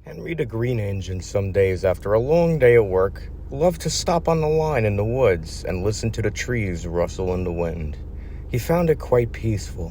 Henry the Green Engine some days after a long day at work loved to stop on the line in the woods and listen to the trees rustle in the wind. He found it quite peaceful.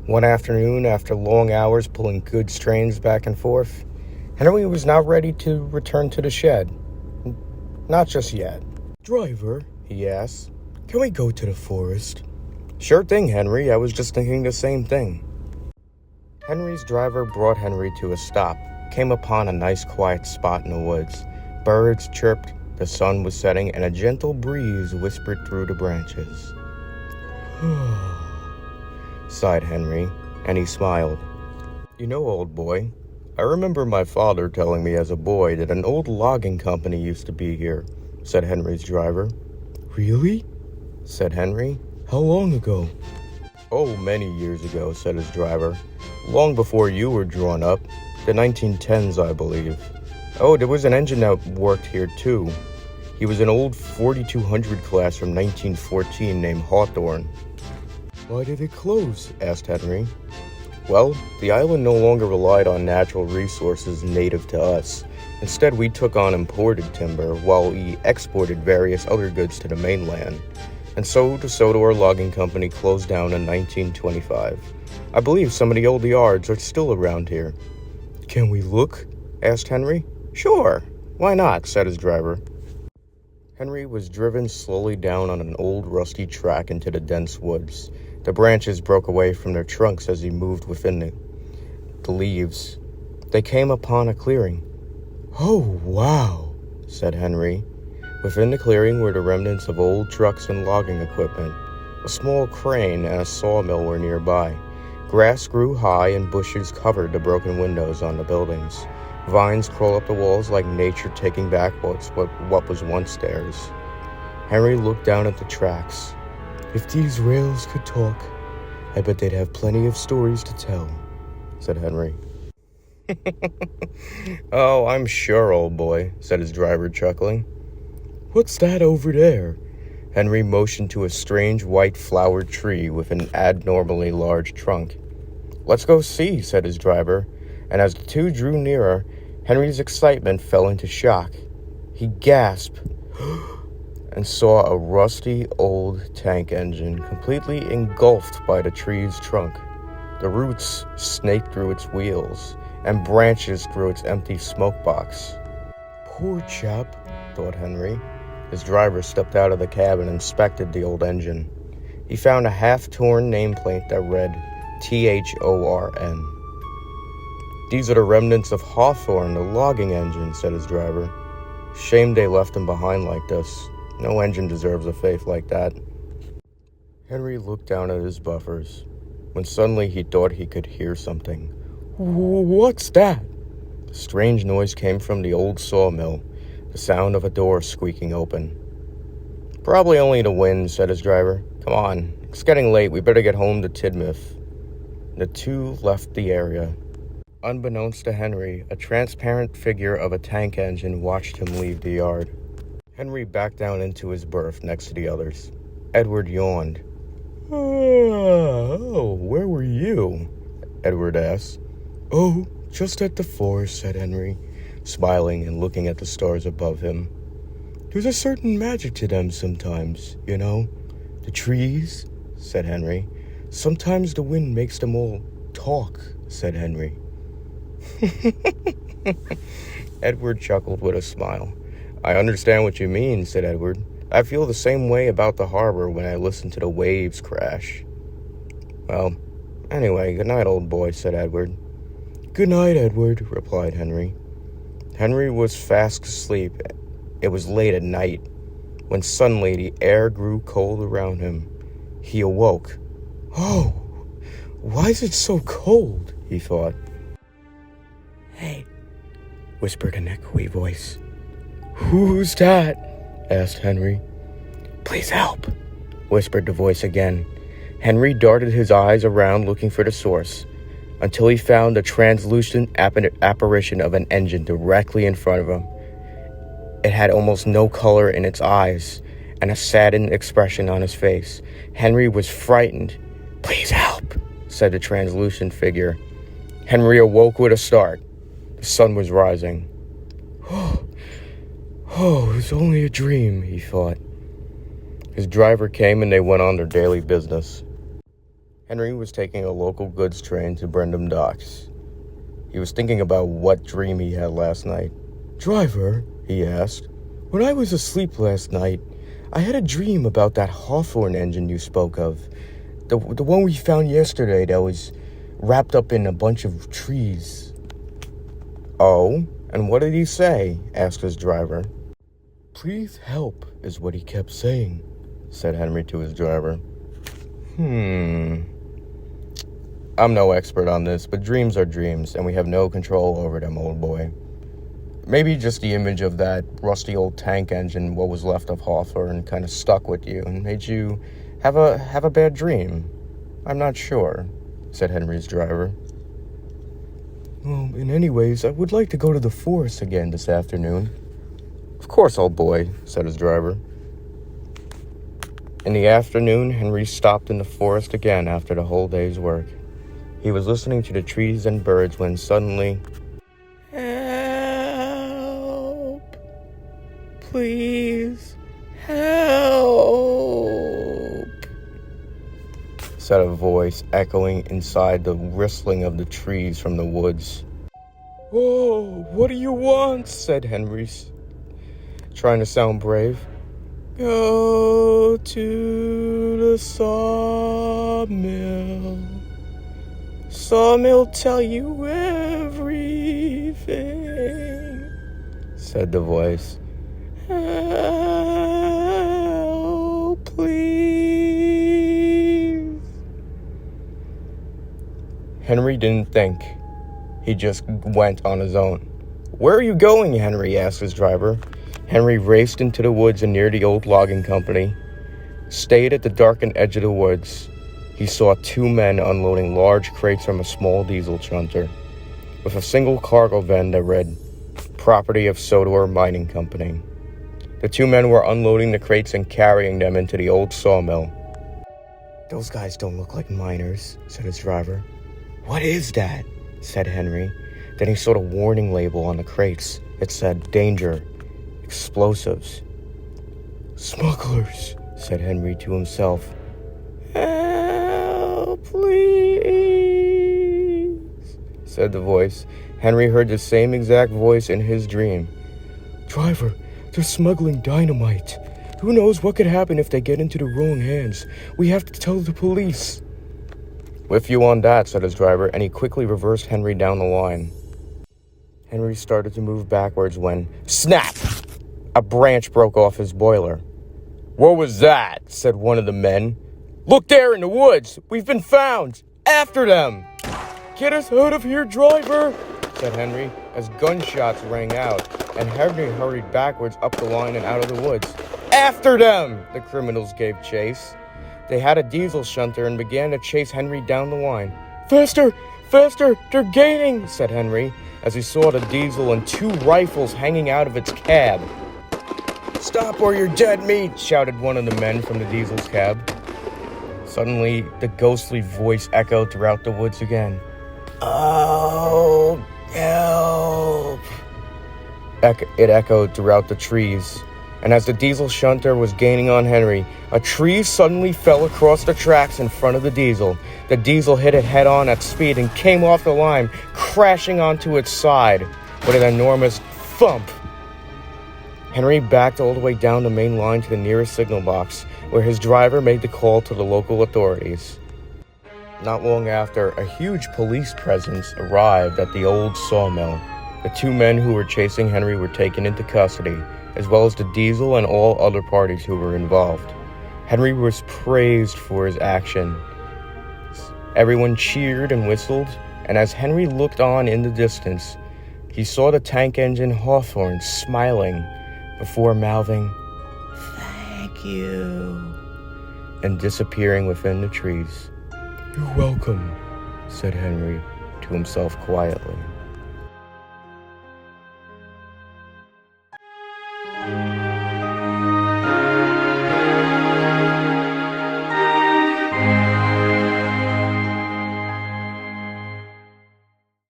One afternoon, after long hours pulling goods trains back and forth, Henry was now ready to return to the shed. Not just yet. "Driver," he asked, "can we go to the forest?" "Sure thing, Henry. I was just thinking the same thing." Henry's driver brought Henry to a stop, came upon a nice quiet spot in the woods. Birds chirped, the sun was setting, and a gentle breeze whispered through the branches. Sighed Henry, and he smiled. "You know, old boy, I remember my father telling me as a boy that an old logging company used to be here," said Henry's driver. "Really?" said Henry. "How long ago?" "Oh, many years ago," said his driver. "Long before you were drawn up. The 1910s, I believe. Oh, there was an engine that worked here, too. He was an old 4200 class from 1914 named Hawthorne." "Why did it close?" asked Henry. "Well, the island no longer relied on natural resources native to us. Instead, we took on imported timber while we exported various other goods to the mainland. And so the Sodor Logging Company closed down in 1925. I believe some of the old yards are still around here." "Can we look?" asked Henry. "Sure, why not?" said his driver. Henry was driven slowly down on an old rusty track into the dense woods. The branches broke away from their trunks as he moved within the leaves. They came upon a clearing. "Oh, wow," said Henry. Within the clearing were the remnants of old trucks and logging equipment. A small crane and a sawmill were nearby. Grass grew high and bushes covered the broken windows on the buildings. Vines crawl up the walls like nature taking back what was once theirs. Henry looked down at the tracks. "If these rails could talk, I bet they'd have plenty of stories to tell," said Henry. "Oh, I'm sure, old boy," said his driver, chuckling. "What's that over there?" Henry motioned to a strange white flowered tree with an abnormally large trunk. "Let's go see," said his driver, and as the two drew nearer, Henry's excitement fell into shock. He gasped and saw a rusty old tank engine completely engulfed by the tree's trunk. The roots snaked through its wheels, and branches through its empty smoke box. "Poor chap," thought Henry. His driver stepped out of the cab and inspected the old engine. He found a half-torn nameplate that read THORN. "These are the remnants of Hawthorne, the logging engine," said his driver. "Shame they left him behind like this. No engine deserves a fate like that." Henry looked down at his buffers, when suddenly he thought he could hear something. "What's that?" A strange noise came from the old sawmill, the sound of a door squeaking open. "Probably only the wind," said his driver. "Come on, it's getting late. We better get home to Tidmouth." The two left the area. Unbeknownst to Henry, a transparent figure of a tank engine watched him leave the yard. Henry backed down into his berth next to the others. Edward yawned. "Oh, where were you?" Edward asked. "Oh, just at the forest," said Henry, smiling and looking at the stars above him. "There's a certain magic to them sometimes, you know. The trees," said Henry. "Sometimes the wind makes them all talk," said Henry. Edward chuckled with a smile. "I understand what you mean," said Edward. "I feel the same way about the harbor when I listen to the waves crash." "Well, anyway, good night, old boy," said Edward. "Good night, Edward," replied Henry. Henry was fast asleep. It was late at night, when suddenly the air grew cold around him. He awoke. "Oh, why is it so cold?" he thought. "Hey," whispered an echoey voice. "Who's that?" asked Henry. "Please help," whispered the voice again. Henry darted his eyes around looking for the source, until he found the translucent apparition of an engine directly in front of him. It had almost no color in its eyes and a saddened expression on his face. Henry was frightened. "Please help," said the translucent figure. Henry awoke with a start. The sun was rising. Oh, it was only a dream, he thought. His driver came and they went on their daily business. Henry was taking a local goods train to Brendam Docks. He was thinking about what dream he had last night. "Driver," he asked, "when I was asleep last night, I had a dream about that Hawthorne engine you spoke of. The one we found yesterday that was wrapped up in a bunch of trees." "Oh, and what did he say?" asked his driver. "Please help," is what he kept saying, said Henry to his driver. I'm no expert on this, but dreams are dreams, and we have no control over them, old boy. Maybe just the image of that rusty old tank engine, what was left of Hawthorne, kind of stuck with you and made you have a bad dream. I'm not sure, said Henry's driver. "Well, in any ways, I would like to go to the forest again this afternoon." "Of course, old boy," said his driver. In the afternoon, Henry stopped in the forest again after the whole day's work. He was listening to the trees and birds when suddenly, "Help! Please, help!" said a voice echoing inside the rustling of the trees from the woods. "Oh, what do you want?" said Henry, trying to sound brave. "Go to the sawmill. Sawmill tell you everything," said the voice. "Help, please." Henry didn't think. He just went on his own. "Where are you going, Henry?" asked his driver. Henry raced into the woods and near the old logging company. Stayed at the darkened edge of the woods. He saw two men unloading large crates from a small diesel shunter, with a single cargo van that read, "Property of Sodor Mining Company." The two men were unloading the crates and carrying them into the old sawmill. "Those guys don't look like miners," said his driver. "What is that?" said Henry. Then he saw the warning label on the crates. It said, "Danger. Explosives." "Smugglers," said Henry to himself. "Help, please," said the voice. Henry heard the same exact voice in his dream. "Driver, they're smuggling dynamite. Who knows what could happen if they get into the wrong hands? We have to tell the police." "With you on that," said his driver, and he quickly reversed Henry down the line. Henry started to move backwards when, snap! A branch broke off his boiler. "What was that?" said one of the men. "Look there in the woods! We've been found! After them!" "Get us out of here, driver!" said Henry, as gunshots rang out, and Henry hurried backwards up the line and out of the woods. "After them!" the criminals gave chase. They had a diesel shunter and began to chase Henry down the line. "Faster! Faster! They're gaining!" said Henry, as he saw the diesel and two rifles hanging out of its cab. "Stop or you're dead meat!" shouted one of the men from the diesel's cab. Suddenly, the ghostly voice echoed throughout the woods again. "Oh, help!" It echoed throughout the trees, and as the diesel shunter was gaining on Henry, a tree suddenly fell across the tracks in front of the diesel. The diesel hit it head-on at speed and came off the line, crashing onto its side with an enormous thump. Henry backed all the way down the main line to the nearest signal box, where his driver made the call to the local authorities. Not long after, a huge police presence arrived at the old sawmill. The two men who were chasing Henry were taken into custody, as well as the diesel and all other parties who were involved. Henry was praised for his action. Everyone cheered and whistled, and as Henry looked on in the distance, he saw the tank engine Hawthorne smiling before mouthing, "Thank you," and disappearing within the trees. "You're welcome," said Henry to himself quietly.